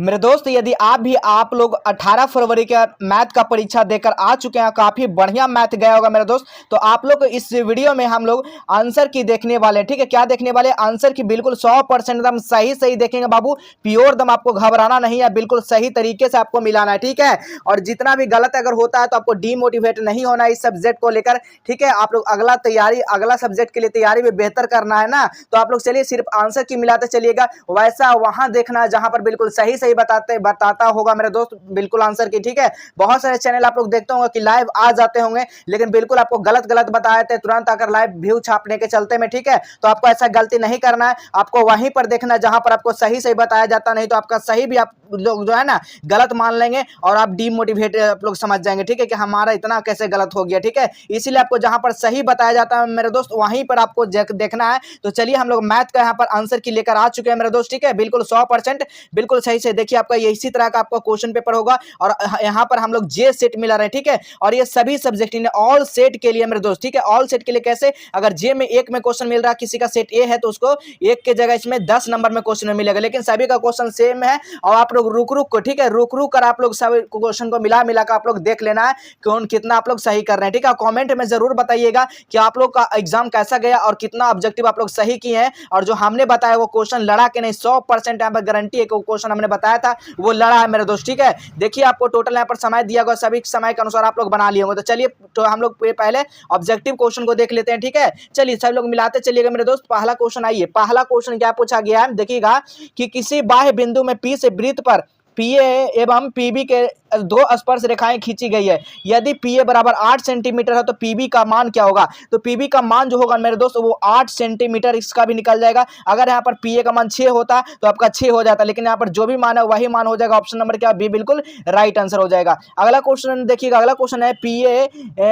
मेरे दोस्त, यदि आप लोग 18 फरवरी का मैथ का परीक्षा देकर आ चुके हैं, काफ़ी बढ़िया मैथ गया होगा मेरे दोस्त, तो आप लोग इस वीडियो में हम लोग आंसर की देखने वाले हैं। ठीक है, क्या देखने वाले? आंसर की बिल्कुल 100% एकदम सही सही देखेंगे बाबू, प्योर दम। आपको घबराना नहीं है, बिल्कुल सही तरीके से आपको मिलाना है। ठीक है, और जितना भी गलत अगर होता है तो आपको डीमोटिवेट नहीं होना है इस सब्जेक्ट को लेकर। ठीक है, आप लोग अगला सब्जेक्ट के लिए तैयारी भी बेहतर करना है ना, तो आप लोग चलिए सिर्फ आंसर की मिलाते चलिएगा। वैसा वहां देखना है जहां पर बिल्कुल सही सही बताता होगा मेरे दोस्त, बिल्कुल आंसर की। ठीक है, बहुत सारे चैनल आप लोग देखते होंगे कि लाइव आ जाते होंगे, लेकिन बिल्कुल आपको गलत गलत बताए थे, तुरंत आकर लाइव व्यू छापने के चलते में। ठीक है, तो आपको ऐसा गलती नहीं करना है, आपको वहीं पर देखना है जहां पर आपको सही सही बताया जाता, नहीं तो आपका सही भी आप लोग जो है ना गलत मान लेंगे और आप डीमोटिवेट आप लोग समझ जाएंगे। ठीक है, कि हमारा इतना कैसे गलत हो गया। ठीक है, इसीलिए आपको जहां पर सही बताया जाता है मेरे दोस्त, वहीं पर आपको देखना है। तो चलिए हम लोग मैथ का यहाँ पर आंसर की लेकर आ चुके हैं मेरे दोस्त। ठीक है, बिल्कुल 100% बिल्कुल सही से देखिए, आपका ये इसी तरह का आपका क्वेश्चन पेपर होगा और यहाँ पर हम लोग जे सेट मिला रहे हैं। ठीक है, और ये सभी सब्जेक्ट ऑल सेट के लिए मेरे दोस्त। ठीक है, ऑल सेट के लिए कैसे? अगर जे में एक में क्वेश्चन मिल रहा है, किसी का सेट ए है, तो उसको एक के जगह इसमें 10 नंबर में क्वेश्चन मिलेगा, लेकिन सभी का क्वेश्चन सेम है। और आप लोग रुक रुक को, ठीक है, रुक रुक कर आप लोग सभी क्वेश्चन को मिला मिला कर आप लोग देख लेना है कौन कितना आप लोग सही कर रहे हैं। ठीक है, कमेंट में जरूर बताइएगा कि आप लोग का एग्जाम कैसा गया और कितना ऑब्जेक्टिव आप लोग सही किए हैं, और जो हमने बताया वो क्वेश्चन लड़ा के नहीं। 100% यहाँ पर गारंटी है कि वो क्वेश्चन हमने बताया था वो लड़ा है मेरे दोस्त। ठीक है, देखिए आपको टोटल यहाँ पर समय दिया गया, सभी समय के अनुसार आप लोग बना लिए होंगे। तो चलिए तो हम लोग पहले ऑब्जेक्टिव क्वेश्चन को देख लेते हैं। ठीक है, चलिए सब लोग मिलाते चलिएगा मेरे दोस्त। पहला क्वेश्चन आइए, पहला क्वेश्चन क्या पूछा गया है, देखिएगा कि किसी बाह्य बिंदु में पी से वृत्त पर पीए एवं पीबी के दो स्पर्श रेखाएं खींची गई है। यदि पीए बराबर 8 सेंटीमीटर है तो पीबी का मान क्या होगा? तो पीबी का मान जो होगा मेरे दोस्त वो 8 सेंटीमीटर, इसका भी निकल जाएगा। अगर यहाँ पर पीए का मान 6 होता तो आपका 6 हो जाता, लेकिन यहाँ पर जो भी मान है वही मान हो जाएगा। ऑप्शन नंबर क्या? बी बिल्कुल राइट आंसर हो जाएगा। अगला क्वेश्चन देखिएगा, अगला क्वेश्चन है पीए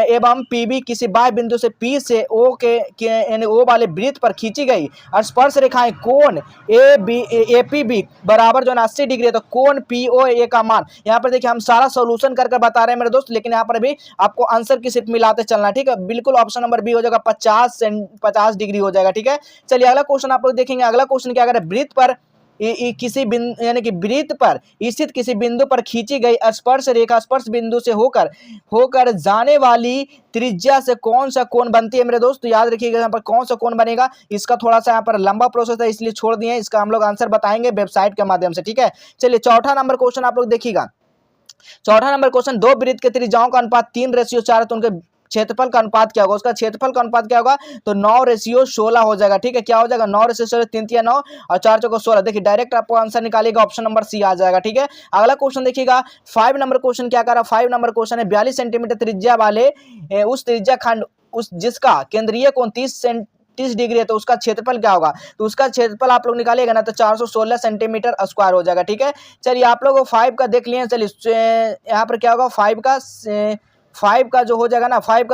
एवं पीबी किसी बाह्य बिंदु से पी से ओ के यानी ओ वाले वृत्त पर खींची गई स्पर्श रेखाएं कोण A B A P B बराबर जो 80 डिग्री है, तो कोण पी ओ ए का मान। यहाँ पर देखिए हम सारा सॉल्यूशन कर बता रहे हैं मेरे दोस्त, लेकिन यहाँ पर भी आपको आंसर की सिर्फ मिलाते चलना है। ठीक है, बिल्कुल ऑप्शन नंबर बी हो जाएगा, 50 डिग्री हो जाएगा। ठीक है, चलिए अगला क्वेश्चन आप लोग देखेंगे। अगला क्वेश्चन क्या करें, वृत्त पर किसी बिंदु यानी कि वृत्त पर स्थित किसी बिंदु पर खींची गई स्पर्श रेखा स्पर्श बिंदु से होकर जाने वाली त्रिज्या से कौन सा कोण बनती है मेरे दोस्त? तो याद रखिएगा यहाँ पर कौन सा कोण बनेगा, इसका थोड़ा सा यहाँ पर लंबा प्रोसेस है इसलिए छोड़ दिए, इसका हम लोग आंसर बताएंगे वेबसाइट के माध्यम से। ठीक है, चलिए चौथा नंबर क्वेश्चन आप लोग देखिएगा। चौथा नंबर क्वेश्चन, दो वृत्त के त्रिज्याओं का अनुपात 3:4 है, तो उनके क्षेत्रफल का अनुपात क्या होगा? उसका क्षेत्रफल का अनुपात क्या होगा? तो 9:16 हो जाएगा। ठीक है, क्या हो जाएगा? 9:16, 3 9 और 4 चौको 16। देखिए डायरेक्ट आपको आंसर निकालेगा, ऑप्शन नंबर सी आ जाएगा। ठीक है, अगला क्वेश्चन देखिएगा, 5 नंबर क्वेश्चन क्या कर रहा है? 5 नंबर क्वेश्चन है 42 सेंटीमीटर त्रिज्या वाले उस त्रिज्या खंड जिसका केंद्रीय कोण 30 डिग्री है, तो उसका क्षेत्रफल क्या होगा? तो उसका क्षेत्रफल आप लोग निकालिएगा ना तो 416 सेंटीमीटर स्क्वायर हो जाएगा। ठीक है, चलिए आप लोग 5 का देख लिए। चलिए यहाँ पर क्या होगा, 5 का जो हो जाएगा ना, 5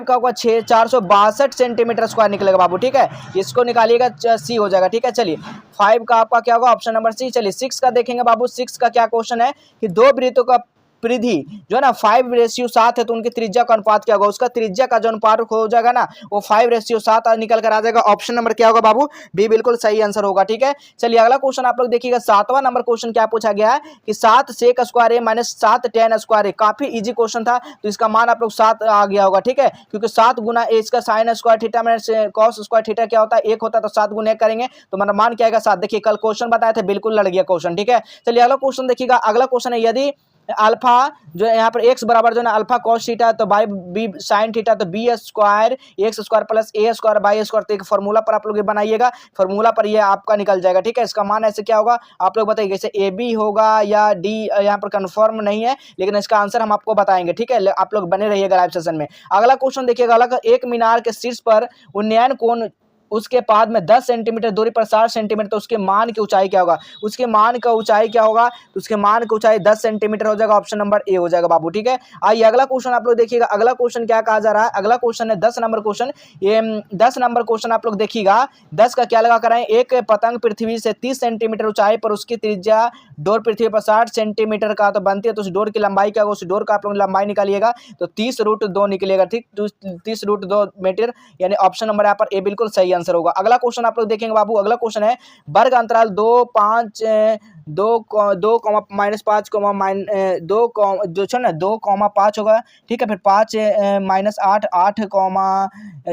का होगा 462 सेंटीमीटर स्क्वायर निकलेगा बाबू। ठीक है, इसको निकालिएगा, सी हो जाएगा। ठीक है, चलिए 5 का आपका क्या होगा? Option number C. चलिए 6 का देखेंगे बाबू। 6 का क्या क्वेश्चन है कि दो वृत्तों का परिधि जो है ना 5:7 है, तो उनकी त्रिज्या का अनुपात क्या होगा? उसका त्रिज्या का जो अनुपात हो जाएगा ना वो 5:7 निकल कर आ जाएगा। ऑप्शन नंबर क्या होगा बाबू? बी बिल्कुल सही आंसर होगा। ठीक है, चलिए अगला क्वेश्चन आप लोग देखिएगा। 7वां नंबर क्वेश्चन क्या पूछा गया है कि 7 सेक स्क्वायर ए माइनस 7 tan स्क्वायर ए। काफी इजी क्वेश्चन था, तो इसका मान आप लोग 7 आ गया होगा। ठीक है, क्योंकि 7 गुना ए इसका sine square theta minus cos square theta क्या होता है? 1 होता है, तो 7 गुना 1 करेंगे तो मेरा मान क्या आएगा? 7। देखिए कल क्वेश्चन बताए थे, बिल्कुल लड़ गया क्वेश्चन। ठीक है, चलिए अगला क्वेश्चन देखिएगा। अगला क्वेश्चन है यदि अल्फा जो यहाँ पर एक्स बराबर जो है ना अल्फा कॉस थीटा तो बाई बी साइन थीटा, तो B square X square plus A square by square. तो एक फॉर्मूला पर आप लोग ये बनाइएगा, फॉर्मूला पर ये आपका निकल जाएगा। ठीक है, इसका मान ऐसे क्या होगा आप लोग बताइए, जैसे ए बी होगा या डी, यहाँ पर कंफर्म नहीं है, लेकिन इसका आंसर हम आपको बताएंगे। ठीक है, आप लोग बने रहिएगा लाइव सेशन में। अगला क्वेश्चन देखिएगा, अलग एक मीनार के शीर्ष पर उन्नयन कोण उसके पाद में 10 सेंटीमीटर दूरी पर 60 सेंटीमीटर, तो उसके मान की ऊंचाई क्या होगा? उसके मान का ऊंचाई क्या होगा? तो उसके मान की ऊंचाई 10 सेंटीमीटर हो जाएगा। ऑप्शन नंबर ए हो जाएगा बाबू। ठीक है, आइए अगला क्वेश्चन आप लोग देखिएगा। अगला क्वेश्चन क्या कहा जा रहा है? अगला क्वेश्चन है 10 नंबर क्वेश्चन। ये 10 नंबर क्वेश्चन आप लोग देखिएगा। 10 का क्या लगा कर आए, एक पतंग पृथ्वी से 30 सेंटीमीटर ऊंचाई पर उसकी त्रिज्या डोर पृथ्वी पर 60 सेंटीमीटर का तो बनती है, तो उस डोर की लंबाई क्या होगा? उस डोर का आप लोग लंबाई निकालिएगा तो 30√2 निकलेगा। ठीक, 30√2 मीटर, यानी ऑप्शन नंबर यहाँ पर ए बिल्कुल सही आंसर आंसर होगा। अगला क्वेश्चन आप लोग देखेंगे बाबू, अगला क्वेश्चन है वर्ग अंतराल 2 5 जो है ना 2 5 होगा, ठीक है। फिर 5 -8 8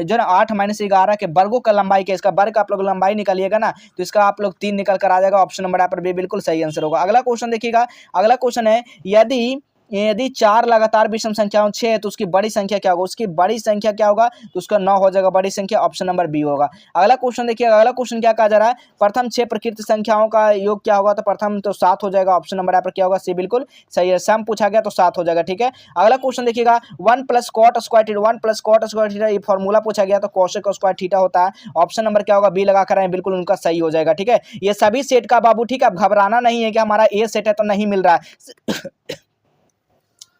जो ना 8 -11 के वर्गों का लंबाई के, इसका वर्ग आप लोग लंबाई निकालिएगा ना तो इसका आप लोग 3 निकल कर आ जाएगा। ऑप्शन नंबर यहाँ पर भी बिल्कुल सही आंसर होगा। अगला क्वेश्चन देखिएगा, अगला क्वेश्चन है यदि यदि 4 लगातार विषम संख्याओं 6 है तो उसकी बड़ी संख्या क्या होगा, उसकी बड़ी संख्या क्या होगा तो उसका 9 हो जाएगा बड़ी संख्या। ऑप्शन नंबर बी होगा। अगला क्वेश्चन देखिएगा, अगला क्वेश्चन क्या कहा जा रहा है, प्रथम 6 प्रकृत संख्याओं का योग क्या होगा, तो प्रथम तो 7 हो जाएगा। ऑप्शन नंबर यहाँ पर क्या होगा, सी बिल्कुल सही है। सम पूछा गया तो 7 हो जाएगा, ठीक है। अगला क्वेश्चन देखिएगा 1 + cot square theta, 1 + cot square theta, ये फॉर्मूला पूछा गया तो कोसेक स्क्वायर थीटा होता है। ऑप्शन नंबर क्या होगा, बी लगा कर आए, बिल्कुल उनका सही हो जाएगा, ठीक है। ये सभी सेट का बाबू, ठीक है, अब घबराना नहीं है कि हमारा ए सेट है तो नहीं मिल रहा है।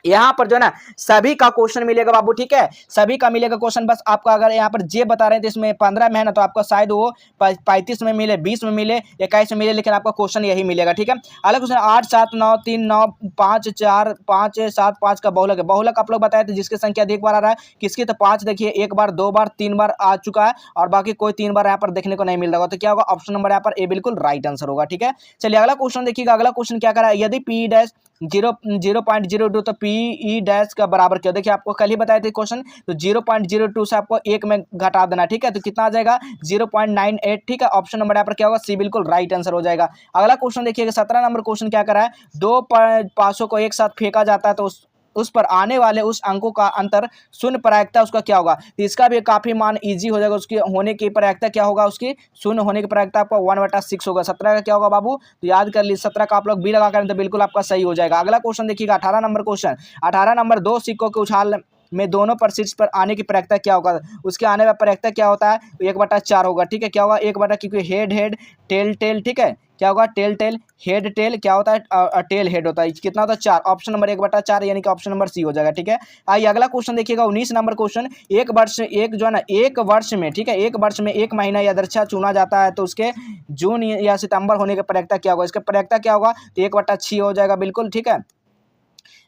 यहाँ पर जो है ना सभी का क्वेश्चन मिलेगा बाबू, ठीक है, सभी का मिलेगा क्वेश्चन। बस आपका अगर यहाँ पर जे बता रहे हैं तो इसमें 15 में है ना तो आपका शायद वो 35 में मिले, 20 में मिले, 21 में मिले, लेकिन आपका क्वेश्चन यही मिलेगा, ठीक है। अगला क्वेश्चन 8 7 9 3 9 5 4 5 7 5 का बहुलक है। बहुलक आप लोग बताए थे जिसकी संख्या अधिक बार आ रहा है, किसकी, तो 5 देखिए 1 बार 2 बार 3 बार आ चुका है और बाकी कोई 3 बार यहाँ पर देखने को नहीं मिल रहा होगा, तो क्या होगा, ऑप्शन नंबर यहाँ पर ए बिल्कुल राइट आंसर होगा, ठीक है। चलिए अगला क्वेश्चन देखिएगा, अगला क्वेश्चन क्या कर रहा है, यदि पी डैश 0.02 तो पी ई डैश का बराबर क्या, देखिए आपको कल ही बताए थे क्वेश्चन, तो 0.02 से आपको 1 में घटा देना, ठीक है, तो कितना आ जाएगा 0.98, ठीक है। ऑप्शन नंबर यहाँ पर क्या होगा, सी बिल्कुल राइट आंसर हो जाएगा। अगला क्वेश्चन देखिएगा 17 नंबर क्वेश्चन क्या कर रहा है, 2 पासों को एक साथ फेंका जाता है तो उस पर आने वाले उस अंकों का अंतर शून्य प्रायिकता उसका क्या होगा, तो इसका भी काफी मान इजी हो जाएगा। उसकी होने की प्रायिकता क्या होगा, उसकी शून्य होने की प्रायिकता आपका 1/6 होगा। 17 का क्या होगा बाबू, तो याद कर लीजिए 17 का आप लोग बी लगा करें तो बिल्कुल आपका सही हो जाएगा। अगला क्वेश्चन देखिएगा 18 नंबर क्वेश्चन, 18 नंबर 2 सिक्कों के उछाल में दोनों पर शीर्ष पर आने की प्रायिकता क्या होगा, उसके आने का प्रायिकता क्या होता है, 1/4 होगा, ठीक है। क्या होगा 1 क्योंकि हेड हेड टेल टेल, ठीक है, क्या होगा टेल टेल हेड टेल, क्या होता है टेल हेड होता है, कितना होता है 4। ऑप्शन नंबर 1/4 यानी कि ऑप्शन नंबर सी हो जाएगा, ठीक है। आइए अगला क्वेश्चन देखिएगा 19 नंबर क्वेश्चन, एक वर्ष एक जो है ना एक वर्ष में, ठीक है, एक वर्ष में एक महीना या दर्शा चुना जाता है तो उसके जून या सितंबर होने का प्रायिकता क्या होगा, इसका प्रायिकता क्या होगा, तो 1/6 हो जाएगा बिल्कुल, ठीक है।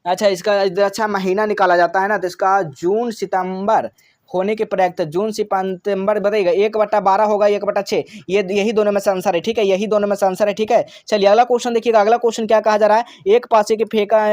अच्छा इसका अच्छा महीना निकाला जाता है ना तो इसका जून सितंबर होने के प्रायिकता जून सितंबर बताइएगा 1/12 होगा 1/6, ये यही दोनों में से आंसर है, ठीक है, यही दोनों में से आंसर है, ठीक है। चलिए अगला क्वेश्चन देखिएगा, अगला क्वेश्चन क्या कहा जा रहा है, एक पासे के फेंका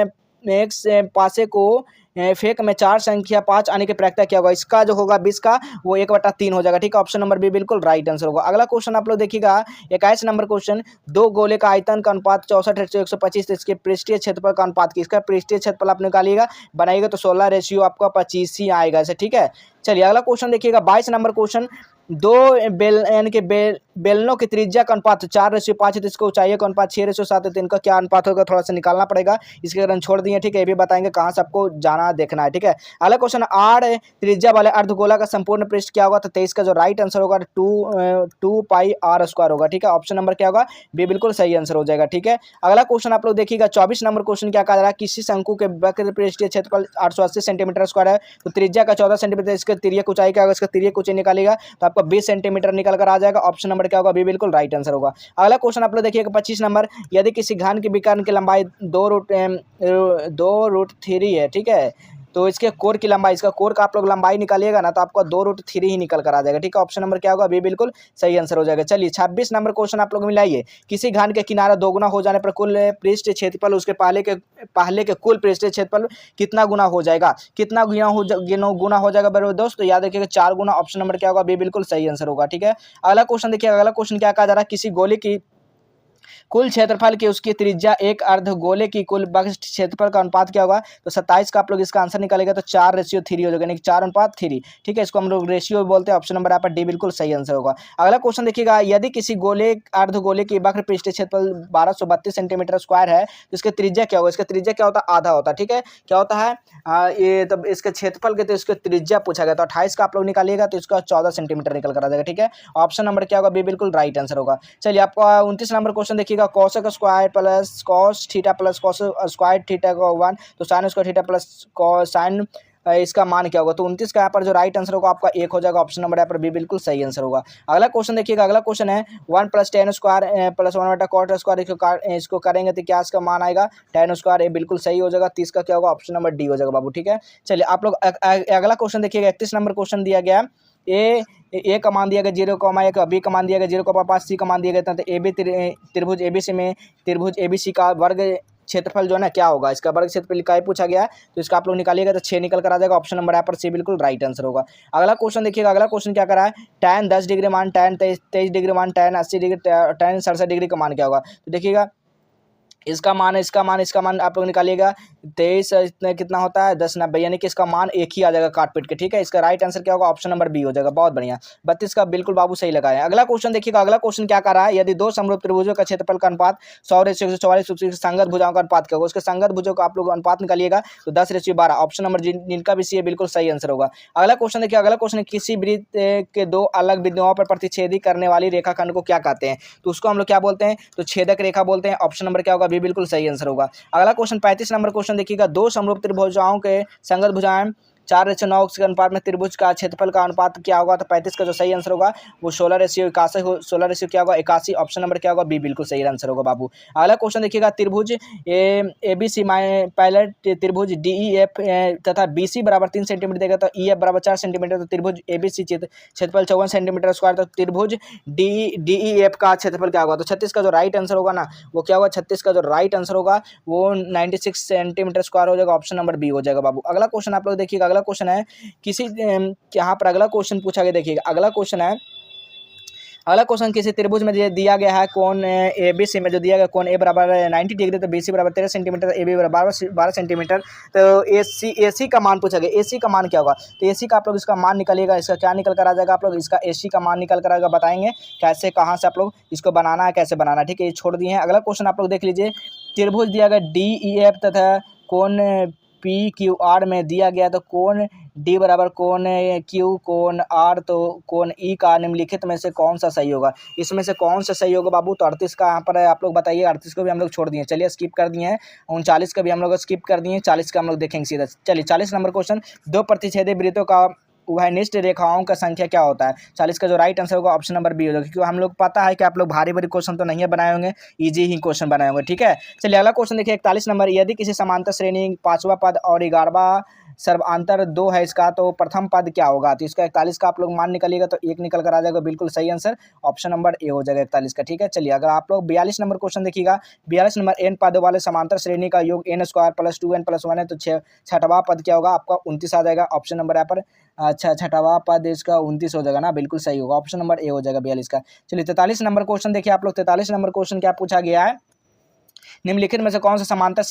एक पासे को फेंक में 4 संख्या 5 आने की प्रायिकता क्या होगा, इसका जो होगा 20 का वो 1/3 हो जाएगा, ठीक है। ऑप्शन नंबर बी बिल्कुल राइट आंसर होगा। अगला क्वेश्चन आप लोग देखिएगा 21 नंबर क्वेश्चन, 2 गोले का आयतन का अनुपात 64:125, इसके पृष्ठीय क्षेत्रफल का अनुपात की, इसका पृष्ठीय क्षेत्रफल आप निकालिएगा बनाइएगा तो 16 आपका 25 ही आएगा ऐसे, ठीक है। चलिए अगला क्वेश्चन देखिएगा 22 नंबर क्वेश्चन, दो यानी कि बेलनों की त्रिज्या का अनुपात 4:5 है तो इसको ऊंचाई का अनुपात 6:7 है, तो इनका क्या अनुपात होगा थोड़ा सा निकालना पड़ेगा, इसके कारण छोड़ दिए, ठीक है, ये भी बताएंगे कहाँ से आपको जाना देखना है, ठीक है। अगला क्वेश्चन 8 त्रिज्या वाले अर्धगोला का संपूर्ण पृष्ठ क्या होगा, तो 23 का जो राइट आंसर होगा 2πr² होगा, ठीक है। ऑप्शन नंबर क्या होगा, बी बिल्कुल सही आंसर हो जाएगा, ठीक है। अगला क्वेश्चन आप लोग देखिएगा 24 नंबर क्वेश्चन क्या कहा जा रहा है, किसी शंकु के वक्र पृष्ठीय क्षेत्रफल 880 सेंटीमीटर स्क्वायर है तो त्रिज्या का 14 सेंटीमीटर, इसका तिर्यक ऊंचाई क्या होगा, इसका तिर्यक ऊंचाई निकालेगा तो आपका 20 सेंटीमीटर निकल कर आ जाएगा। ऑप्शन नंबर क्या होगा, बी बिल्कुल राइट आंसर होगा। अगला क्वेश्चन आप लोग देखिएगा 25 नंबर, यदि किसी घन के विकर्ण की लंबाई 2√3 है, ठीक है, तो इसके कोर की लंबाई, इसका कोर का आप लोग लंबाई निकालिएगा ना तो आपका 2√3 ही निकल कर आ जाएगा, ठीक है। ऑप्शन नंबर क्या होगा, बी बिल्कुल सही आंसर हो जाएगा। चलिए 26 नंबर क्वेश्चन आप लोग मिलाइए, किसी घन के किनारा दोगुना हो जाने पर कुल पृष्ठ क्षेत्रफल उसके पहले के कुल पृष्ठ क्षेत्रफल कितना गुना हो जाएगा, कितना गुना हो जाएगा मेरे दोस्त, तो याद रखिएगा 4 गुना। ऑप्शन नंबर क्या होगा, बी बिल्कुल सही आंसर होगा, ठीक है। अगला क्वेश्चन देखिए, अगला क्वेश्चन क्या कहा जा रहा है, किसी गोले की कुल क्षेत्रफल की उसकी त्रिज्या एक अर्धगोले की कुल बक्स क्षेत्रफल का अनुपात क्या होगा, तो 27 का आप लोग इसका आंसर निकालेगा तो 4:3 हो जाएगा, यानी 4:3, ठीक है, इसको हम लोग रेशियो बोलते हैं। ऑप्शन नंबर यहाँ पर डी बिल्कुल सही आंसर होगा। अगला क्वेश्चन देखिएगा, यदि किसी गोले अर्धगोले की वक्र पृष्ठीय क्षेत्रफल 1232 सेंटीमीटर स्क्वायर है तो इसकी त्रिज्या क्या होगा, इसका त्रिज्या क्या होता है, आधा होता है, ठीक है, क्या होता है ये तब इसके क्षेत्रफल के तो इसके त्रिज्या पूछा गया तो 28 का आप लोग निकालिएगा तो इसका 14 सेंटीमीटर निकल कर आ जाएगा, ठीक है। ऑप्शन नंबर क्या होगा, बी बिल्कुल राइट आंसर होगा। चलिए आपका 29 नंबर क्वेश्चन देखिएगा, cosec square plus cos theta plus cos square theta का 1 तो sine square theta plus sign इसका मान क्या होगा, तो 29 का यहाँ पर जो राइट आंसर होगा आपका 1 हो जाएगा। ऑप्शन नंबर यहाँ पर बी बिल्कुल सही आंसर होगा। अगला क्वेश्चन देखिएगा, अगला क्वेश्चन है 1 + tan square plus 1/cot square, इसको करेंगे तो क्या इसका मान आएगा, tan स्क्वायर, ये बिल्कुल सही हो जाएगा। 30 का क्या होगा, ऑप्शन नंबर डी हो जाएगा बाबू, ठीक है। चलिए आप लोग अगला क्वेश्चन देखिएगा 31 नंबर क्वेश्चन दिया गया ए का मान दिया गया 0,1, बी का मान दिया गया 0,5, सी का मान दिया गया। तो ए बी त्रिभुज ABC में त्रिभुज ABC का वर्ग क्षेत्रफल जो है ना क्या होगा, इसका वर्ग क्षेत्रफल का ही पूछा गया है। तो इसका आप लोग निकालिएगा तो 6 निकल कर आ जाएगा। ऑप्शन नंबर यहाँ पर सी बिल्कुल राइट आंसर होगा। अगला क्वेश्चन देखिएगा, अगला क्वेश्चन क्या करा है, tan 10 डिग्री मान tan 23 डिग्री मान tan 80 डिग्री tan 67 डिग्री का मान क्या होगा। तो देखिएगा इसका मान आप लोग निकालिएगा 23 इतना कितना होता है 10 90, यानी कि इसका मान एक ही आ जाएगा काट पीट के, ठीक है। इसका राइट आंसर क्या होगा, ऑप्शन नंबर बी हो जाएगा। बहुत बढ़िया, 32 का बिल्कुल बाबू सही लगाया है। अगला क्वेश्चन देखिएगा, अगला क्वेश्चन क्या कर रहा है, यदि दो समरूप त्रिभुजों का क्षेत्रफल का अनुपात 100:144 संगत भुजाओं का अनुपात क्या होगा। उसके संगत भुजों का आप लोग अनुपात निकालिएगा तो 10:12। ऑप्शन नंबर जिनका भी सी है बिल्कुल सही आंसर होगा। अगला क्वेश्चन देखिए, अगला क्वेश्चन किसी वृत्त के दो अलग बिंदुओं पर प्रतिच्छेदी करने वाली रेखाखंड को क्या कहते हैं। तो उसको हम लोग क्या बोलते हैं, तो छेदक रेखा बोलते हैं। ऑप्शन नंबर क्या होगा, बी बिल्कुल सही आंसर होगा। अगला क्वेश्चन 35 नंबर क्वेश्चन देखिएगा, दो समरूप त्रिभुजाओं के संगत भुजाएं 4:9 के अनुपात में त्रिभुज का क्षेत्रफल का अनुपात क्या होगा। तो 35 का जो सही आंसर होगा वो 16:81 हो, 16 क्या होगा 81। ऑप्शन नंबर क्या होगा, बी बिल्कुल सही आंसर होगा बाबू। अगला क्वेश्चन देखिएगा, त्रिभुज ABC पहले त्रिभुज DEF तथा BC बराबर 3 सेंटीमीटर देगा तो EF बराबर 4 सेंटीमीटर। तो त्रिभुज ABC क्षेत्रफल 54 सेंटीमीटर स्क्वायर। तो त्रिभुज DEF का क्षेत्रफल क्या होगा। तो 36 का जो राइट आंसर होगा ना वो क्या होगा, 36 का जो राइट आंसर होगा वो 96 सेंटीमीटर स्क्वायर हो जाएगा। ऑप्शन नंबर बी हो जाएगा बाबू। अगला क्वेश्चन आप लोग देखिएगा, अगला क्वेश्चन है किसी यहाँ पर अगला क्वेश्चन पूछा गया, देखिएगा अगला क्वेश्चन है, अगला क्वेश्चन किसी त्रिभुज में दिया गया है कोण ABC में जो दिया गया कोण A बराबर 90 डिग्री तो BC बराबर 13 सेंटीमीटर, AB बराबर 12 सेंटीमीटर। तो AC का मान पूछा गया, AC का मान क्या होगा। तो AC का आप लोग इसका मान निकालिएगा, इसका क्या निकल कर आ जाएगा, आप लोग इसका AC का मान निकल कर आएगा, बताएंगे कैसे कहाँ से आप लोग इसको बनाना है, कैसे बनाना है, ठीक है। ये छोड़ दिए हैं। अगला क्वेश्चन आप लोग देख लीजिए, त्रिभुज दिया गया DEF तथा कोण PQR में दिया गया तो कोण D बराबर कोण Q कोण R तो कोण E का निम्नलिखित में से कौन सा सही होगा। इसमें से कौन सा सही होगा बाबू। तो 38 का यहाँ पर आप लोग बताइए, 38 को भी हम लोग छोड़ दिए, चलिए स्किप कर दिए हैं। 39 का भी हम लोग स्किप कर दिए, 40 का हम लोग देखेंगे सीधा। चलिए 40 नंबर क्वेश्चन, दो प्रतिच्छेदी वृत्तों का उभयनिष्ठ रेखाओं का संख्या क्या होता है। 40 का जो राइट आंसर होगा ऑप्शन नंबर बी होगा, क्योंकि हम लोग पता है कि आप लोग भारी भारी क्वेश्चन तो नहीं बनाए होंगे, इजी ही क्वेश्चन बनाए होंगे, ठीक है। चलिए अगला क्वेश्चन देखिए 41 नंबर, यदि किसी समांतर श्रेणी 5वां पद और 11वां सर्वांतर 2 है इसका तो प्रथम पद क्या होगा। तो इसका 41 का आप लोग मान निकालिएगा तो 1 निकल कर आ जाएगा, बिल्कुल सही आंसर ऑप्शन नंबर ए हो जाएगा 41 का, ठीक है। चलिए अगर आप लोग 42 नंबर क्वेश्चन देखिएगा, 42 नंबर n पदों वाले समांतर श्रेणी का योग n² + 2n + 1 है तो छठवां पद क्या होगा आपका 29 आ जाएगा। ऑप्शन नंबर यहाँ पर अच्छा छठवां पद इसका 29 हो जाएगा ना, बिल्कुल सही होगा, ऑप्शन नंबर ए हो जाएगा 42 का। चलिए 43 नंबर क्वेश्चन देखिए आप लोग, 43 नंबर क्वेश्चन क्या पूछा गया है, निम्नलिखित में से कौन सा समांतर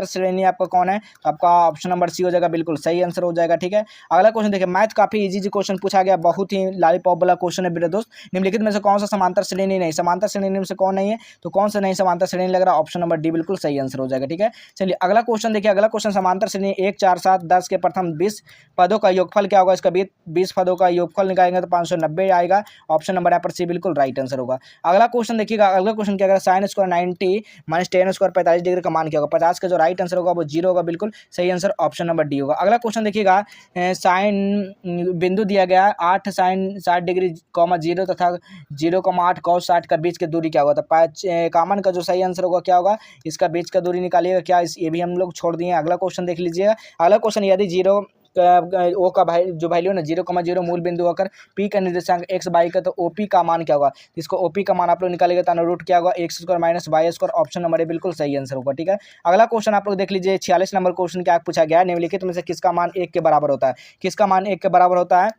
श्रेणी आपका कौन है। तो आपका ऑप्शन नंबर सी हो जाएगा, बिल्कुल सही आंसर हो जाएगा, ठीक है। अगला क्वेश्चन देखिए, मैथ काफी इजी क्वेश्चन पूछा गया, बहुत ही लॉलीपॉप वाला क्वेश्चन है मेरे दोस्त। निम्नलिखित में से कौन सा समांतर श्रेणी नहीं, समांतर श्रेणी में से कौन नहीं है, तो कौन सा नहीं समांतर श्रेणी लग रहा है, ऑप्शन नंबर डी बिल्कुल सही आंसर हो जाएगा, ठीक है। चलिए अगला क्वेश्चन देखिए, अगला क्वेश्चन समांतर श्रेणी 1 4 7 10 के प्रथम 20 पदों का योगफल क्या होगा। इसका 20 पदों का योगफल निकालेंगे तो 590 आएगा, ऑप्शन नंबर यहाँ पर सी बिल्कुल राइट आंसर होगा। अगला क्वेश्चन देखिएगा, अगला क्वेश्चन क्या करेगा, sin² 90 - tan² 45 डिग्री का मान क्या होगा। 50 का जो राइट आंसर होगा वो 0 होगा, बिल्कुल सही आंसर ऑप्शन नंबर डी होगा। अगला क्वेश्चन देखिएगा, साइन बिंदु दिया गया 8 sin 60 डिग्री 0 तथा 0,8 cos 60 का बीच की दूरी क्या होगा। तो 51 का जो सही आंसर होगा क्या होगा, इसका बीच का दूरी निकालिएगा क्या, ये भी हम लोग छोड़ दिए। अगला क्वेश्चन देख लीजिएगा, अगला क्वेश्चन यदि 0 ओ का जो वैल्यू ना 0,0 मूल बिंदु होकर पी का निर्देशांक x बाई का तो ओपी का मान क्या होगा। इसको ओपी का मान आप लोग निकालेगा तो रूट क्या होगा x² - y², option number A बिल्कुल सही आंसर होगा, ठीक है। अगला क्वेश्चन आप लोग देख लीजिए, 46 नंबर क्वेश्चन क्या पूछा गया है, निम्नलिखित में से किसका मान 1 के बराबर होता है, किसका मान 1 के बराबर होता है।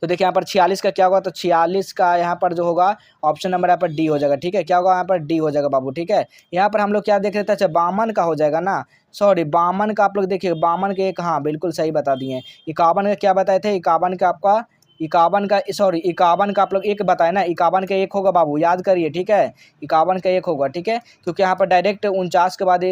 तो देखिए यहाँ पर 46 का क्या होगा, तो 46 का यहाँ पर जो होगा ऑप्शन नंबर यहाँ पर डी हो जाएगा, ठीक है। क्या होगा यहाँ पर डी हो जाएगा बाबू, ठीक है। यहाँ पर हम लोग क्या देख रहे थे, अच्छा बामन का हो जाएगा ना, सॉरी बामन का आप लोग देखिए, बामन के एक, हाँ बिल्कुल सही बता दिए। 51 का क्या बताए थे, 51 का आपका 51 का सॉरी 51 का आप लोग 1 बताए ना, 51 का 1 होगा बाबू, याद करिए, ठीक है। 51 का 1 होगा, ठीक है, क्योंकि यहाँ पर डायरेक्ट 49 के बाद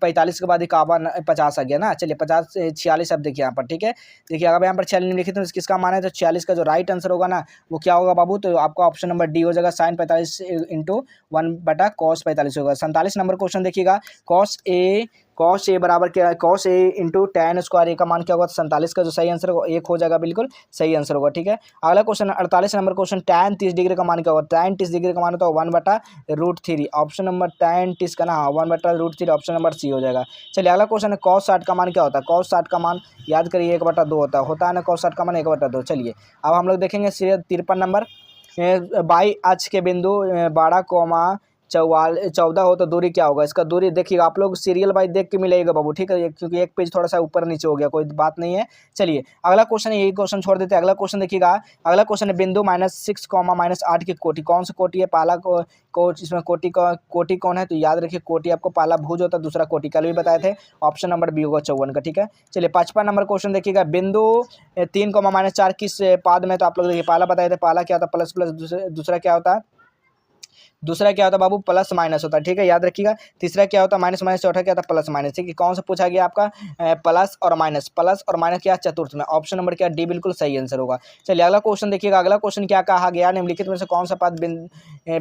45 के बाद 51 50 आ गया ना। चलिए 50 46 अब देखिए यहाँ पर, ठीक है। देखिए अगर यहाँ पर 46 लिखित तो किसका मान है, तो 46 का जो राइट आंसर होगा ना वो क्या होगा बाबू, तो आपका ऑप्शन नंबर डी हो जाएगा, sin 45 × 1/cos 45 होगा। 47 नंबर क्वेश्चन देखिएगा, cos A कॉस ए बराबर क्या है, cos A into tan square ए का मान क्या होगा, 47 का जो सही आंसर होगा 1 हो जाएगा, बिल्कुल सही आंसर होगा। ठीक है, अगला question 48 number question, tan 30 degree का मान क्या होगा, tan 30 डिग्री का मान होता है 1/√3, ऑप्शन नंबर tan 30 का ना 1/√3, ऑप्शन नंबर सी हो जाएगा। चलिए अगला क्वेश्चन है, cos 60 का मान क्या होता है, cos 60 का मान याद करिए 1/2 होता है ना, cos 60 का मान 1/2। चलिए अब हम लोग देखेंगे 53 नंबर, बाई अक्ष के बिंदु 12,14 हो तो दूरी क्या होगा, इसका दूरी देखिएगा आप लोग सीरियल वाइज देख के मिलेगा बाबू, ठीक है, क्योंकि एक पेज थोड़ा सा ऊपर नीचे हो गया, कोई बात नहीं है। चलिए अगला क्वेश्चन है, यही क्वेश्चन छोड़ देते हैं, अगला क्वेश्चन देखिएगा। अगला क्वेश्चन है बिंदु -6, -8 की कोटि, कौन सी कोटि है, पहला को इसमें कोटि कौन है, तो याद रखिए कोटि आपको पहला भुज होता है, दूसरा कोटि, कल भी बताए थे, ऑप्शन नंबर बी होगा 54 का। ठीक है, चलिए 55 नंबर क्वेश्चन देखिएगा, बिंदु 3, -4 किस पाद में, तो आप लोग देखिए पहला बताए थे, पहला क्या होता है प्लस प्लस, दूसरा क्या होता है, दूसरा क्या होता है बाबू प्लस माइनस होता है। ठीक है, याद रखिएगा। तीसरा क्या होता है माइनस माइनस, चौथा क्या होता है प्लस माइनस। ठीक है, कौन सा पूछा गया आपका, प्लस और माइनस, प्लस और माइनस क्या चतुर्थ में, ऑप्शन नंबर क्या डी, बिल्कुल सही आंसर होगा। चलिए अगला क्वेश्चन देखिएगा, अगला क्वेश्चन क्या कहा गया, निम्नलिखित में से कौन सा पद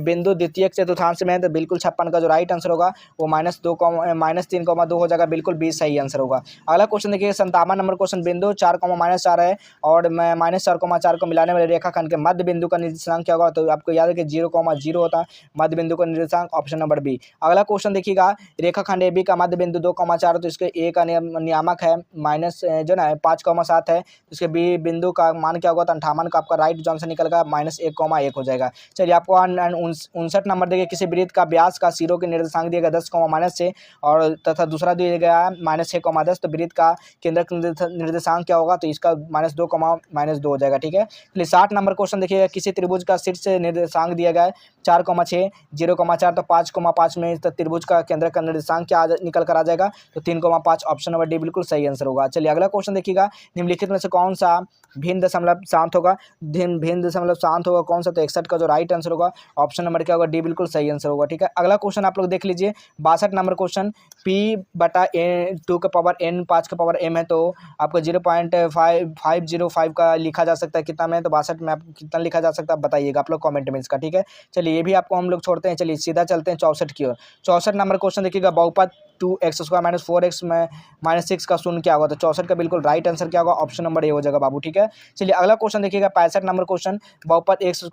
बिंदु द्वितीय चतुर्थांश में है, तो बिल्कुल 56 का जो राइट आंसर होगा वो -3,2 हो जाएगा, बिल्कुल 20 सही आंसर होगा। अगला क्वेश्चन देखिए 57 नंबर क्वेश्चन, बिंदु 4, -4 है और -4,4 को मिलाने वाले रेखाखंड के मध्य बिंदु का निर्देशांक क्या होगा, तो आपको याद है कि 0,0 होता है मध्य बिंदु का निर्देशांक, ऑप्शन नंबर बी। अगला क्वेश्चन देखिएगा, रेखाखंड AB का मध्य बिंदु 2,4, तो इसके ए का नियामक है माइनस जो ना 5,7 है, तो इसके बी बिंदु का मान क्या होगा, तो 58 का आपका राइट जो आंसर निकलेगा -1,1 हो जाएगा। चलिए आपको 59 नंबर देखिए, किसी वृत्त का व्यास का सिरों के निर्देशांक दिया गया 10, -6 और तथा दूसरा दिया गया -6,10, तो वृत्त का केंद्रक निर्देशांक क्या होगा, तो इसका -2, -2 हो जाएगा। ठीक है, चलिए 60 नंबर क्वेश्चन देखिएगा, किसी त्रिभुज का शीर्ष निर्देशांक दिया गया है 4,6, 0,4, तो 5,5 में तो त्रिभुज का केंद्र का निर्देशांक क्या निकल कर आ जाएगा, तो 3,5, ऑप्शन नंबर डी बिल्कुल सही आंसर होगा। चलिए अगला क्वेश्चन देखिएगा, निम्नलिखित में से कौन सा भिन्न दशमलव शांत होगा, भिन्न दशमलव शांत होगा कौन सा, तो 61 का जो राइट आंसर होगा, ऑप्शन नंबर क्या होगा, डी बिल्कुल सही आंसर होगा। ठीक है, अगला क्वेश्चन आप लोग देख लीजिए 62 नंबर क्वेश्चन, p/2 का पावर n 5 का पावर m है, तो आपको 0.505 का लिखा जा सकता है, कितना में, तो 62 में आप कितना लिखा जा सकता है बताइएगा आप लोग कॉमेंट में इसका। ठीक है, चलिए ये भी आपको हम लोग छोड़ते हैं, चलिए सीधा चलते हैं 64 की ओर। 64 नंबर क्वेश्चन देखिएगा, बहुपद 2x² - 4x में -6 का शून्य क्या होगा, तो 64 का बिल्कुल राइट आंसर क्या होगा, ऑप्शन नंबर ए हो जाएगा बाबू। ठीक है, चलिए अगला क्वेश्चन देखिएगा 65 नंबर क्वेश्चन, बहुपद x² + x³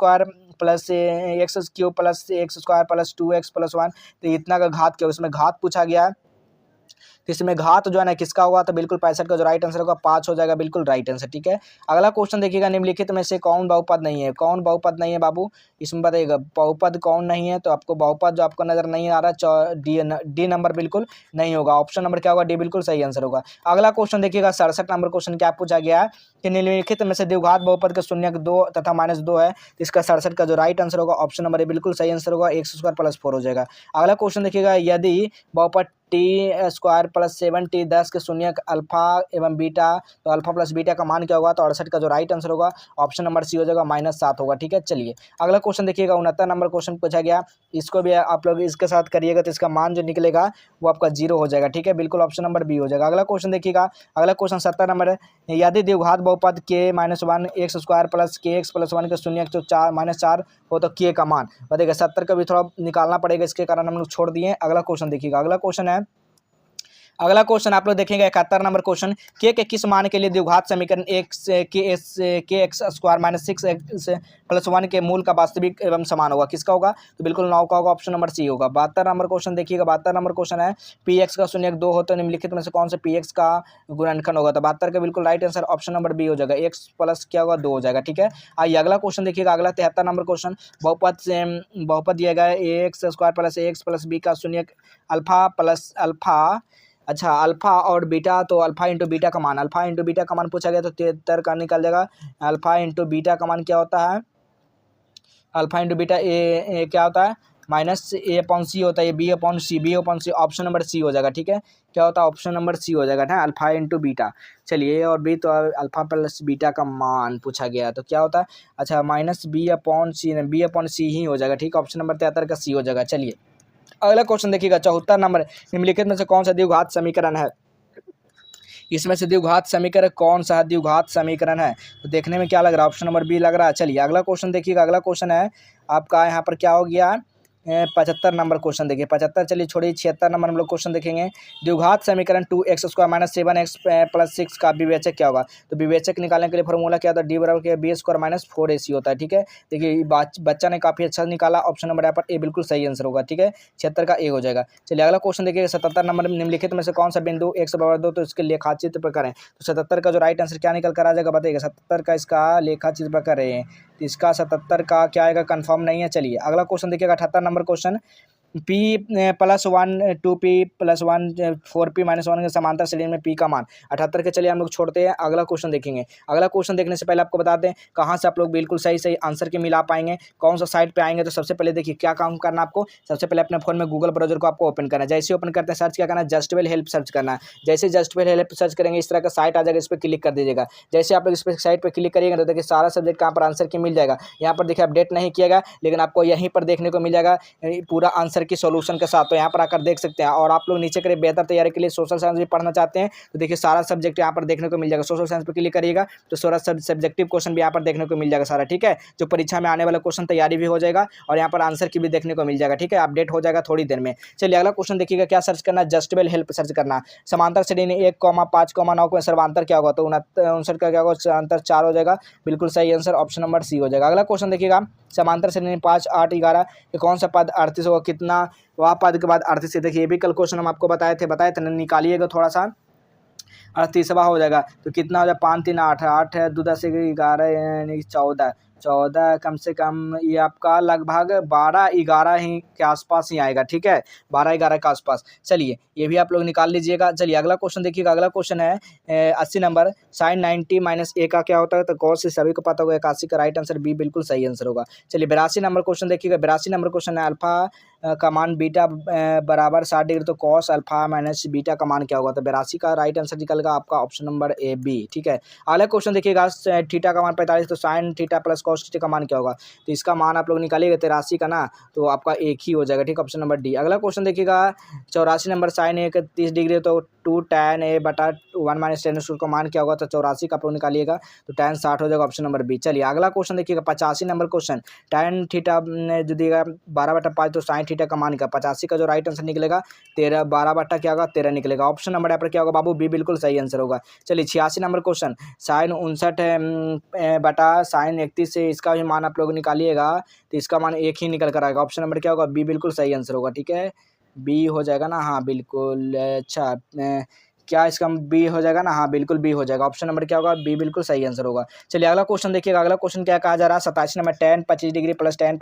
+ x² + 2x + 1, तो इतना का घात क्या, उसमें घात पूछा गया है, तो इसमें घात जो है ना किसका होगा, तो बिल्कुल 65 का जो राइट आंसर होगा 5 हो जाएगा, बिल्कुल राइट आंसर। ठीक है, अगला क्वेश्चन देखिएगा, निम्नलिखित में से कौन बहुपद नहीं है, कौन बहुपद नहीं है बाबू, इसमें बताइएगा बहुपद कौन नहीं है, तो आपको बहुपद जो आपको नजर नहीं आ रहा डी नंबर बिल्कुल नहीं होगा, ऑप्शन नंबर क्या होगा, डी बिल्कुल सही आंसर होगा। अगला क्वेश्चन देखिएगा 67 नंबर क्वेश्चन, क्या पूछा गया है कि निम्नलिखित में से द्विघात बहुपद का शून्यक 2 तथा -2 है, तो इसका 67 का जो राइट आंसर होगा, ऑप्शन नंबर ए बिल्कुल सही आंसर होगा, x² + 4 हो जाएगा। अगला क्वेश्चन देखिएगा, यदि बहुपद t² + 7t 10 के शून्यक अल्फा एवं बीटा, तो अल्फा प्लस बीटा का मान क्या होगा, तो 68 का जो राइट आंसर होगा, ऑप्शन नंबर सी हो जाएगा, -7 होगा। ठीक है, चलिए अगला क्वेश्चन देखिएगा 69 नंबर क्वेश्चन पूछा गया, इसको भी आप लोग इसके साथ करिएगा, तो इसका मान जो निकलेगा वो आपका 0 हो जाएगा। ठीक है, बिल्कुल ऑप्शन नंबर बी हो जाएगा। अगला क्वेश्चन देखिएगा, अगला क्वेश्चन 70 नंबर है, यदि द्विघात बहुपद k - 1 x² + kx + 1 के शून्यक तो -4 हो तो k का मान बताइएगा। 70 का भी थोड़ा निकालना पड़ेगा, इसके कारण हम लोग छोड़ दिए। अगला क्वेश्चन देखिएगा, अगला क्वेश्चन है, अगला क्वेश्चन आप लोग देखेंगे 71 नंबर क्वेश्चन, के किस मान के लिए द्विघात समीकरण kx² - 6x + 1 के मूल का वास्तविक एवं समान होगा, किसका होगा, तो बिल्कुल 9 का होगा, ऑप्शन नंबर सी होगा। 72 नंबर क्वेश्चन देखिएगा, 72 नंबर क्वेश्चन है, px का शून्यक 2 हो तो निम्नलिखित में से कौन से px का गुणनखंड होगा, तो 72 का बिल्कुल right answer option number B हो जाएगा, x प्लस क्या होगा 2 हो जाएगा। ठीक है, आइए अगला क्वेश्चन देखिएगा, अगला 73 नंबर क्वेश्चन, बहुपद दिया गया है ax² + ax + b का शून्यक अल्फा प्लस अल्फा, अच्छा अल्फा और बीटा, तो अल्फा इंटू बीटा का मान, अल्फा इंटू बीटा का मान पूछा गया, तो 73 का निकल जाएगा। अल्फा इंटू बीटा का मान क्या होता है, अल्फा इंटू बीटा ए क्या होता है, -a/c होता है, b/c, ऑप्शन नंबर सी हो जाएगा। ठीक है, क्या होता है, ऑप्शन नंबर सी हो जाएगा ना, अल्फा इंटू बीटा। चलिए ए और बी, तो अल्फा प्लस बीटा का मान पूछा गया, तो क्या होता है, अच्छा -b/c ही हो जाएगा। ठीक है, ऑप्शन नंबर 73 का सी हो जाएगा। चलिए अगला क्वेश्चन देखिएगा 74 नंबर, निम्नलिखित में से कौन सा द्विघात समीकरण है, इसमें से द्विघात समीकरण कौन सा द्विघात समीकरण है, तो देखने में क्या लग रहा है, ऑप्शन नंबर बी लग रहा है। चलिए अगला क्वेश्चन देखिएगा, अगला क्वेश्चन है आपका यहाँ पर क्या हो गया, 75 नंबर क्वेश्चन देखिए 75, चलिए छोड़िए 76 नंबर हम लोग क्वेश्चन देखेंगे। द्विघात समीकरण 2x² - 7x + 6 का विवेचक क्या होगा? तो विवेचक निकालने के लिए फॉर्मूला क्या होता है? d = b² - 4ac होता है, ठीक है। देखिए बच्चा ने काफी अच्छा निकाला, ऑप्शन नंबर यहाँ पर ए बिल्कुल सही आंसर होगा, ठीक है। 76 का ए हो जाएगा। चलिए अगला क्वेश्चन देखिए 77 नंबर, निम्नलिखित में से कौन सा बिंदु x = 2 तो इसके लेखाचित्र पर करें। तो 77 का जो राइट आंसर क्या निकल कर आ जाएगा बताइएगा। 77 का इसका लेखाचित्र पर करें तो इसका 77 का क्या आएगा, कंफर्म नहीं है। चलिए अगला क्वेश्चन देखिएगा 78 number question. p +1 2p + 1 4p - 1 के समांतर श्रेणी में p का मान 78 के। चलिए हम लोग छोड़ते हैं, अगला क्वेश्चन देखेंगे। अगला क्वेश्चन देखने से पहले आपको बता दें कहाँ से आप लोग बिल्कुल सही सही आंसर के मिला पाएंगे, कौन सा साइट पे आएंगे। तो सबसे पहले देखिए क्या काम करना है आपको, सबसे पहले अपने फोन में गूगल ब्राउजर को आपको ओपन करना है। जैसे ओपन करते हैं सर्च क्या करना है, जस्टवेल हेल्प सर्च करना है। जैसे जस्टवेल हेल्प सर्च करेंगे इस तरह का साइट आ जाएगा, इस पर क्लिक कर दीजिएगा। जैसे आप लोग इस पर साइट पर क्लिक करिएगा तो देखिए सारा सब्जेक्ट कहाँ पर आंसर की मिल जाएगा। यहाँ पर देखिए अपडेट नहीं किया गया, लेकिन आपको यहीं पर देखने को मिल जाएगा पूरा आंसर की सोल्यूशन के साथ। तो यहाँ पर आकर देख सकते हैं। और आप लोग नीचे करिए बेहतर तैयारी के लिए सोशल साइंस भी पढ़ना चाहते हैं तो देखिए सारा सब्जेक्ट यहाँ पर देखने को मिल जाएगा। सोशल साइंस पर क्लिक करिएगा तो सारा सब्जेक्टिव क्वेश्चन भी यहाँ पर देखने को मिल जाएगा सारा, ठीक है। जो परीक्षा में आने वाला क्वेश्चन तैयारी भी हो जाएगा और यहाँ पर आंसर की भी देखने को मिल जाएगा, ठीक है। अपडेट हो जाएगा थोड़ी देर में। चलिए अगला क्वेश्चन देखिएगा, क्या सर्च करना है, जस्टवेल हेल्प सर्च करना। समांतर श्रेणी 1, 5, 9 को सर्वांतर क्या होगा, तो 59 का क्या होगा, समांतर 4 हो जाएगा। बिल्कुल सही आंसर ऑप्शन नंबर सी हो जाएगा। अगला क्वेश्चन देखिएगा, समांतर श्रेणी 5, 8, 11 के कौन सा पद 38 होगा, कितना वह पद के बाद 38 है। देखिए ये भी कल क्वेश्चन हम आपको बताए थे निकालिएगा थोड़ा सा। 38वां हो जाएगा तो कितना हो जाएगा, 5, 3, 8 8 है, 2 10 11 यानी 14 14 कम से कम ये आपका लगभग 12 11 ही के आसपास ही आएगा, ठीक है। 12 11 के आसपास। चलिए ये भी आप लोग निकाल लीजिएगा। चलिए अगला क्वेश्चन देखिएगा। अगला क्वेश्चन है 80 नंबर, sin 90 - a का क्या होता है, तो cos से सभी को पता होगा। 81 का राइट आंसर बी बिल्कुल सही आंसर होगा। चलिए 82 नंबर क्वेश्चन देखिएगा। 82 नंबर क्वेश्चन है, अल्फा का मान बीटा बराबर 60 डिग्री, तो cos अल्फा - बीटा का मान क्या होगा। तो 82 का राइट आंसर निकलेगा आपका ऑप्शन नंबर ए बी, ठीक है। अगला क्वेश्चन देखिएगा, थीटा का मान 45, तो sin थीटा + cos थीटा का मान क्या होगा। तो इसका मान आप लोग निकालिएगा 83 का ना, तो आपका एक ही हो जाएगा, ठीक है। Option number D. अगला क्वेश्चन देखिएगा 84 नंबर, sin a 30 डिग्री, तो 2 tan a बटा 1 - tan स्क्वायर का मान क्या होगा। तो 84 का आप लोग निकालिएगा तो tan 60 हो जाएगा, ऑप्शन नंबर बी। चलिए अगला क्वेश्चन देखिएगा 85 नंबर क्वेश्चन, tan थीटा जो दिएगा 12/5, तो sin थीटा का मान क्या। 85 का जो राइट आंसर निकलेगा 13, 12 बटा क्या होगा 13 निकलेगा। ऑप्शन नंबर यहाँ पर क्या होगा बाबू, बी बिल्कुल सही आंसर होगा। चलिए 86 नंबर क्वेश्चन, sin 59 बटा sin 31 से इसका भी मान आप लोग निकालिएगा तो इसका मान एक ही निकल कर आएगा। ऑप्शन नंबर क्या होगा, बी बिल्कुल सही आंसर होगा, ठीक है। बी हो जाएगा ना, हाँ बिल्कुल। अच्छा क्या इसका बी हो जाएगा ना, हाँ बिल्कुल बी हो जाएगा। ऑप्शन नंबर क्या होगा, बी बिल्कुल सही आंसर होगा। चलिए अगला क्वेश्चन देखिएगा। अगला क्वेश्चन क्या कहा जा रहा है, 87 number, tan 25 degree + tan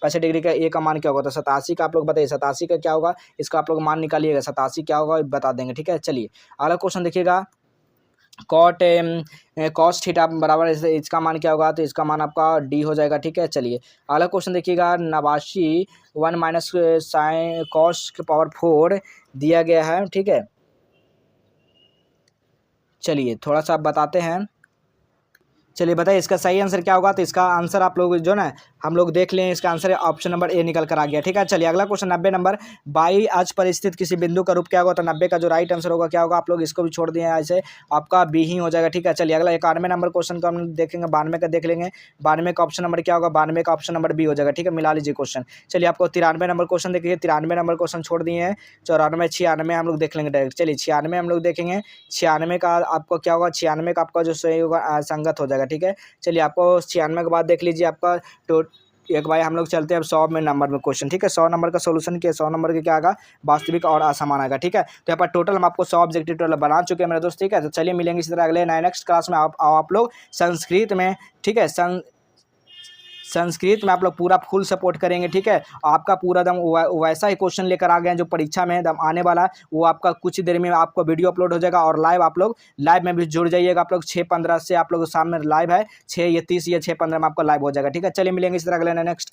65 degree का ए का मान क्या होगा। तो 87 का आप लोग बताइए, 87 का क्या होगा, इसका आप लोग मान निकालिएगा। 87 क्या होगा बता देंगे, ठीक है। चलिए अगला क्वेश्चन देखिएगा, cos थीटा बराबर इसका मान क्या होगा, तो इसका मान आपका डी हो जाएगा, ठीक है। चलिए अगला क्वेश्चन देखिएगा, 89 1 - sin cos के पावर 4 दिया गया है, ठीक है। चलिए थोड़ा सा आप बताते हैं। चलिए बताइए इसका सही आंसर क्या होगा। तो इसका आंसर आप लोग जो ना हम लोग देख लें, इसका आंसर ऑप्शन नंबर ए निकल कर आ गया, ठीक है। चलिए अगला क्वेश्चन 90 नंबर, बाई अक्ष पर स्थित किसी बिंदु का रूप क्या होगा। तो 90 का जो राइट आंसर होगा क्या होगा, आप लोग इसको भी छोड़ दिए ऐसे, आपका बी ही हो जाएगा, ठीक है। चलिए अगला 91 नंबर क्वेश्चन को हम देखेंगे, 92 का देख लेंगे। 92 का ऑप्शन नंबर क्या होगा, 92 का ऑप्शन नंबर बी हो जाएगा, ठीक है। मिला लीजिए क्वेश्चन। चलिए आपको 93 नंबर क्वेश्चन देखिए। 93 नंबर क्वेश्चन छोड़ दिए हैं। 94 96 हम लोग देख लेंगे डायरेक्ट। चलिए 96 हम लोग देखेंगे। 96 का आपको क्या होगा, 96 का आपका जो सही होगा संगत हो जाएगा, ठीक है। चलिए आपको 96 के बाद देख लीजिए आपका तो एक भाई हम लोग चलते हैं अब 100 में नंबर में क्वेश्चन, ठीक है। 100 नंबर का सोल्यूशन किया, 100 नंबर के क्या आएगा, वास्तविक और असमान आएगा, ठीक है। तो यहाँ पर टोटल हम आपको 100 ऑब्जेक्टिव टोटल बना चुके हैं मेरे दोस्त, ठीक है। तो चलिए मिलेंगे इसी तरह अगले नेक्स्ट क्लास में। आप लोग संस्कृत में, ठीक है, संस्कृत में आप लोग पूरा फुल सपोर्ट करेंगे, ठीक है। आपका पूरा दम वैसा ही क्वेश्चन लेकर आ गए हैं जो परीक्षा में दम आने वाला है। वो आपका कुछ देर में आपको वीडियो अपलोड हो जाएगा और लाइव आप लोग लाइव में भी जुड़ जाइएगा। आप लोग 6:15 से आप लोग सामने लाइव है, 6 या 30 या 6:15 में आपको लाइव हो जाएगा, ठीक है। चलिए मिलेंगे इस तरह अगले नेक्स्ट